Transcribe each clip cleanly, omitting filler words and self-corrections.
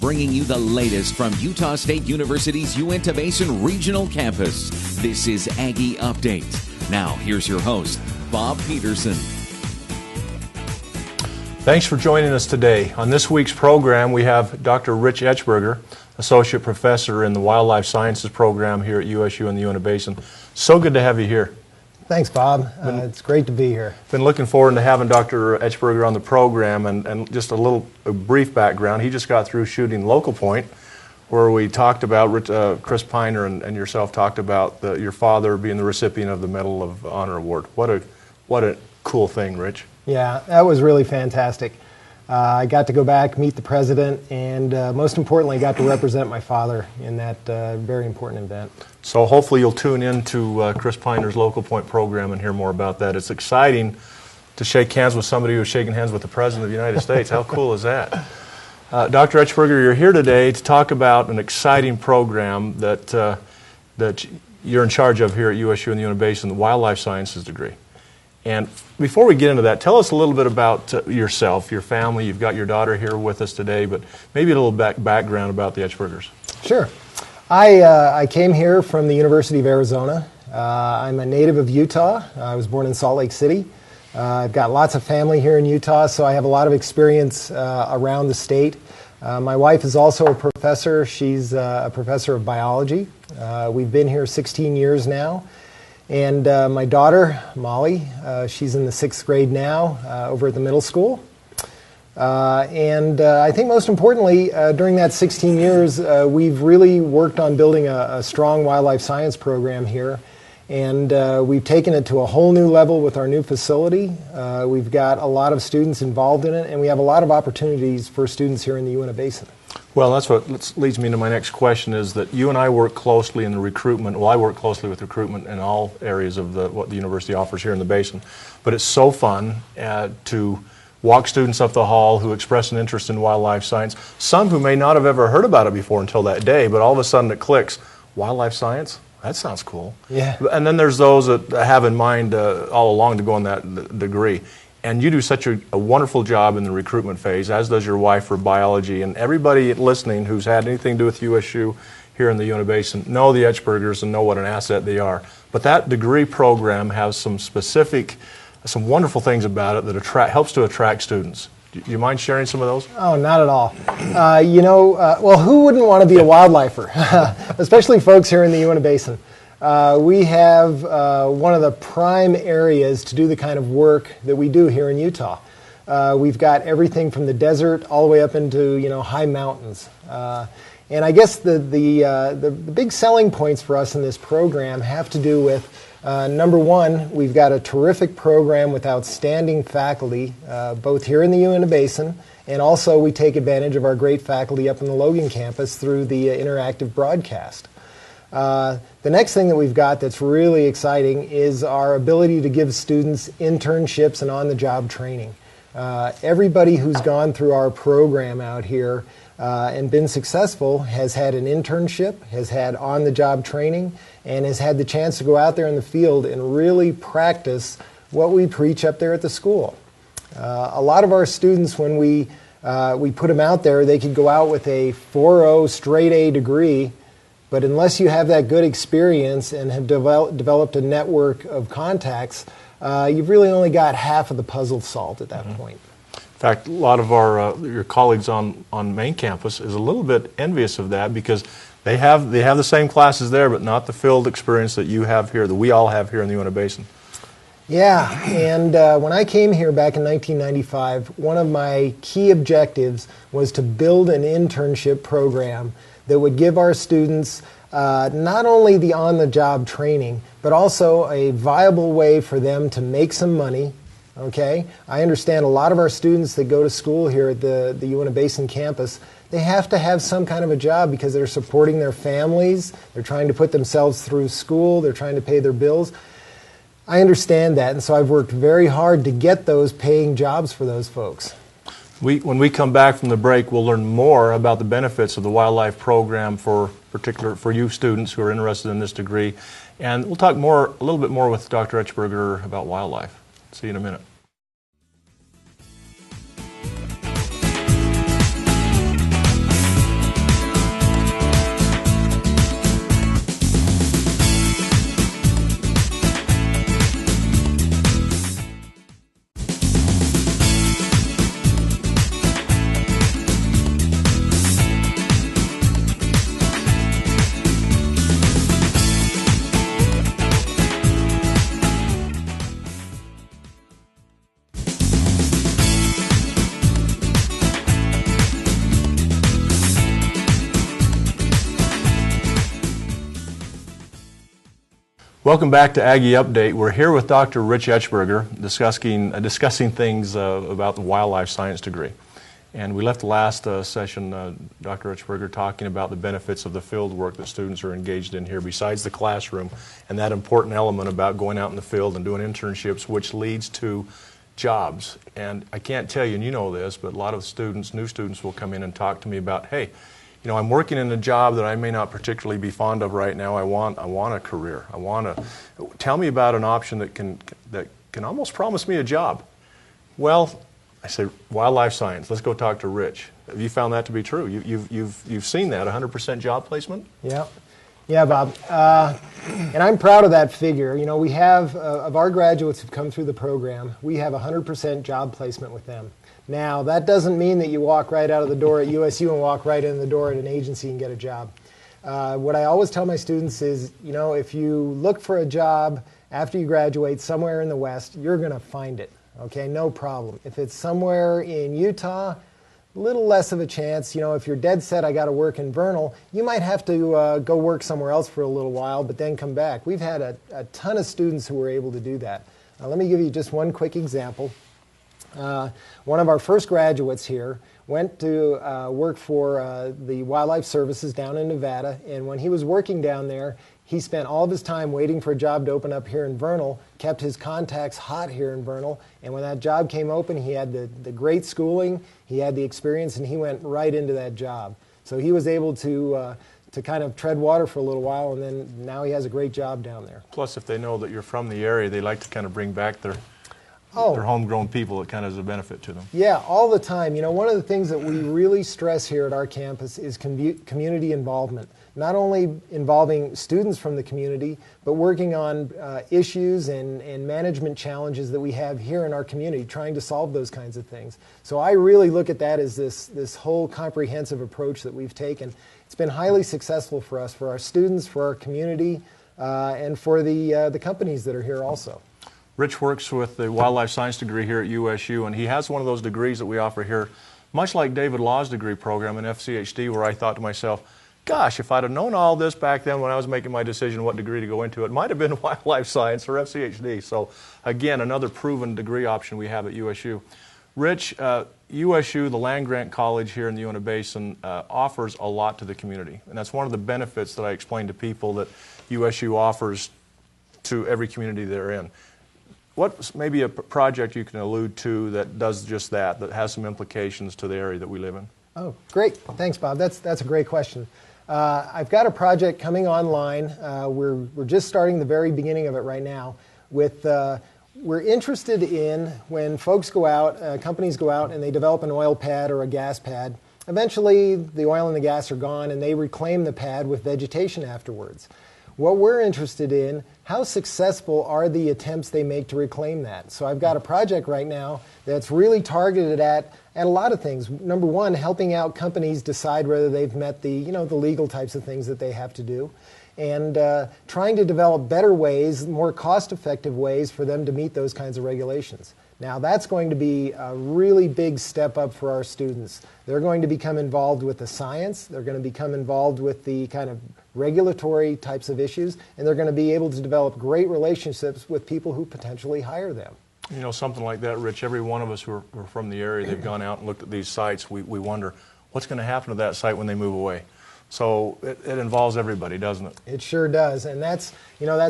bringing you the latest from Utah State University's Uintah Basin Regional Campus. This is Aggie Update. Now, here's your host, Bob Peterson. Thanks for joining us today. On this week's program, we have Dr. Rich Etchberger, Associate Professor in the Wildlife Sciences Program here at USU in the Uintah Basin. So good to have you here. Thanks, Bob. It's great to be here. Been looking forward to having Dr. Etchberger on the program, and just a brief background. He just got through shooting Local Point, where we talked about, Chris Piner and yourself talked about your father being the recipient of the Medal of Honor Award. What a cool thing, Rich. Yeah, that was really fantastic. I got to go back, meet the president, and most importantly, got to represent my father in that very important event. So hopefully you'll tune in to Chris Piner's Local Point program and hear more about that. It's exciting to shake hands with somebody who's shaking hands with the President of the United States. How cool is that? Dr. Etchberger, you're here today to talk about an exciting program that you're in charge of here at USU in the Uintah Basin, the Wildlife Sciences degree. And before we get into that, tell us a little bit about yourself, your family. You've got your daughter here with us today, but maybe a little background about the Etchbergers. Sure. I came here from the University of Arizona. I'm a native of Utah. I was born in Salt Lake City. I've got lots of family here in Utah, so I have a lot of experience around the state. My wife is also a professor. She's a professor of biology. We've been here 16 years now. And my daughter, Molly, she's in the 6th grade now over at the middle school. And I think most importantly, during that 16 years, we've really worked on building a strong wildlife science program here. And we've taken it to a whole new level with our new facility. We've got a lot of students involved in it, and we have a lot of opportunities for students here in the Uintah Basin. Well, that's what leads me to my next question, is that you and I work closely in the recruitment. Well, I work closely with recruitment in all areas of what the university offers here in the basin. But it's so fun to walk students up the hall who express an interest in wildlife science, some who may not have ever heard about it before until that day, but all of a sudden it clicks. Wildlife science? That sounds cool. Yeah. And then there's those that have in mind all along to go on that degree. And you do such a wonderful job in the recruitment phase, as does your wife for biology. And everybody listening who's had anything to do with USU here in the Uintah Basin know the Etchbergers and know what an asset they are. But that degree program has some wonderful things about it that helps to attract students. Do you mind sharing some of those? Oh, not at all. Well, who wouldn't want to be a wildlifer? Especially folks here in the Uintah Basin. We have one of the prime areas to do the kind of work that we do here in Utah. We've got everything from the desert all the way up into high mountains. And I guess the big selling points for us in this program have to do with number one, we've got a terrific program with outstanding faculty, both here in the Uintah Basin, and also we take advantage of our great faculty up in the Logan campus through the interactive broadcast. The next thing that we've got that's really exciting is our ability to give students internships and on-the-job training. Everybody who's gone through our program out here and been successful has had an internship, has had on-the-job training, and has had the chance to go out there in the field and really practice what we preach up there at the school. A lot of our students, when we put them out there, they could go out with a 4.0 straight A degree, but unless you have that good experience and have developed a network of contacts, you've really only got half of the puzzle solved at that point. In fact, a lot of your colleagues on main campus is a little bit envious of that, because they have the same classes there, but not the field experience that you have here, that we all have here in the Uintah Basin. Yeah, and when I came here back in 1995, one of my key objectives was to build an internship program that would give our students not only the on-the-job training, but also a viable way for them to make some money. Okay, I understand a lot of our students that go to school here at the Uintah Basin campus, they have to have some kind of a job because they're supporting their families, they're trying to put themselves through school, they're trying to pay their bills. I understand that, and so I've worked very hard to get those paying jobs for those folks. When we come back from the break, we'll learn more about the benefits of the wildlife program for you students who are interested in this degree. And we'll talk a little bit more with Dr. Etchberger about wildlife. See you in a minute. Welcome back to Aggie Update. We're here with Dr. Rich Etchberger discussing things about the wildlife science degree. And we left the last session, Dr. Etchberger, talking about the benefits of the field work that students are engaged in here besides the classroom, and that important element about going out in the field and doing internships, which leads to jobs. And I can't tell you, and you know this, but a lot of students, new students, will come in and talk to me about, hey, you know, I'm working in a job that I may not particularly be fond of right now. I want a career. Tell me about an option that can almost promise me a job. Well, I say wildlife science. Let's go talk to Rich. Have you found that to be true? You've seen that 100% job placement? Yeah, Bob. And I'm proud of that figure. You know, we have of our graduates who've come through the program, we have 100% job placement with them. Now, that doesn't mean that you walk right out of the door at USU and walk right in the door at an agency and get a job. What I always tell my students is, you know, if you look for a job after you graduate somewhere in the West, you're going to find it, okay? No problem. If it's somewhere in Utah, a little less of a chance. You know, if you're dead set, I got to work in Vernal, you might have to go work somewhere else for a little while, but then come back. We've had a ton of students who were able to do that. Let me give you just one quick example. One of our first graduates here went to work for the Wildlife Services down in Nevada, and when he was working down there, he spent all of his time waiting for a job to open up here in Vernal, kept his contacts hot here in Vernal, and when that job came open, he had the great schooling, he had the experience, and he went right into that job. So he was able to kind of tread water for a little while, and then now he has a great job down there. Plus, if they know that you're from the area, they like to kind of bring back their homegrown people. It kind of is a benefit to them. Yeah, all the time. You know, one of the things that we really stress here at our campus is community involvement. Not only involving students from the community, but working on issues and management challenges that we have here in our community, trying to solve those kinds of things. So I really look at that as this whole comprehensive approach that we've taken. It's been highly successful for us, for our students, for our community, and for the companies that are here also. Rich works with the wildlife science degree here at USU, and he has one of those degrees that we offer here, much like David Law's degree program in FCHD, where I thought to myself, gosh, if I'd have known all this back then when I was making my decision what degree to go into, it might have been wildlife science or FCHD. So again, another proven degree option we have at USU. Rich, USU, the land-grant college here in the Uintah Basin, offers a lot to the community. And that's one of the benefits that I explain to people that USU offers to every community they're in. What's maybe a project you can allude to that does just that has some implications to the area that we live in? Oh, great. Thanks, Bob. That's a great question. I've got a project coming online. We're just starting the very beginning of it right now. We're interested in when folks go out, companies go out and they develop an oil pad or a gas pad. Eventually, the oil and the gas are gone and they reclaim the pad with vegetation afterwards. What we're interested in, how successful are the attempts they make to reclaim that? So I've got a project right now that's really targeted at a lot of things. Number one, helping out companies decide whether they've met the legal types of things that they have to do, and trying to develop better ways, more cost-effective ways for them to meet those kinds of regulations. Now that's going to be a really big step up for our students. They're going to become involved with the science, they're going to become involved with the kind of regulatory types of issues, and they're going to be able to develop great relationships with people who potentially hire them. You know, something like that, Rich, every one of us who are from the area, they've gone out and looked at these sites, we wonder, what's going to happen to that site when they move away? So it involves everybody, doesn't it? It sure does, and that's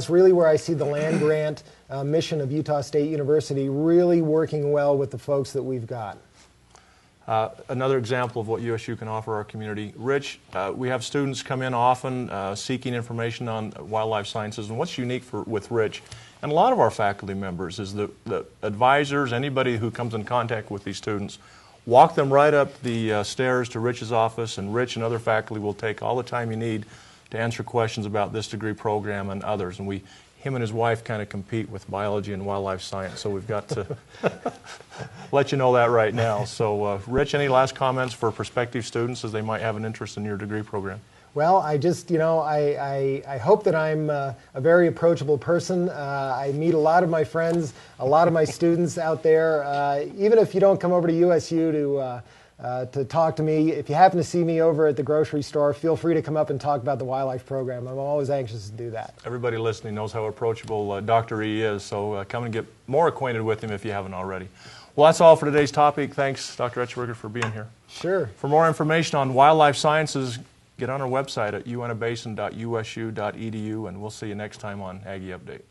really where I see the land grant mission of Utah State University really working well with the folks that we've got. Another example of what USU can offer our community. Rich, we have students come in often seeking information on wildlife sciences, and what's unique with Rich and a lot of our faculty members is the advisors, anybody who comes in contact with these students, walk them right up the stairs to Rich's office, and Rich and other faculty will take all the time you need to answer questions about this degree program and others. And him and his wife kind of compete with biology and wildlife science, so we've got to let you know that right now. So, Rich, any last comments for prospective students as they might have an interest in your degree program? Well, I just, I hope that I'm a very approachable person. I meet a lot of my friends, a lot of my students out there. Even if you don't come over to USU to talk to me. If you happen to see me over at the grocery store, feel free to come up and talk about the wildlife program. I'm always anxious to do that. Everybody listening knows how approachable Dr. E is, so come and get more acquainted with him if you haven't already. Well, that's all for today's topic. Thanks, Dr. Etchberger, for being here. Sure. For more information on wildlife sciences, get on our website at uintahbasin.usu.edu, and we'll see you next time on Aggie Update.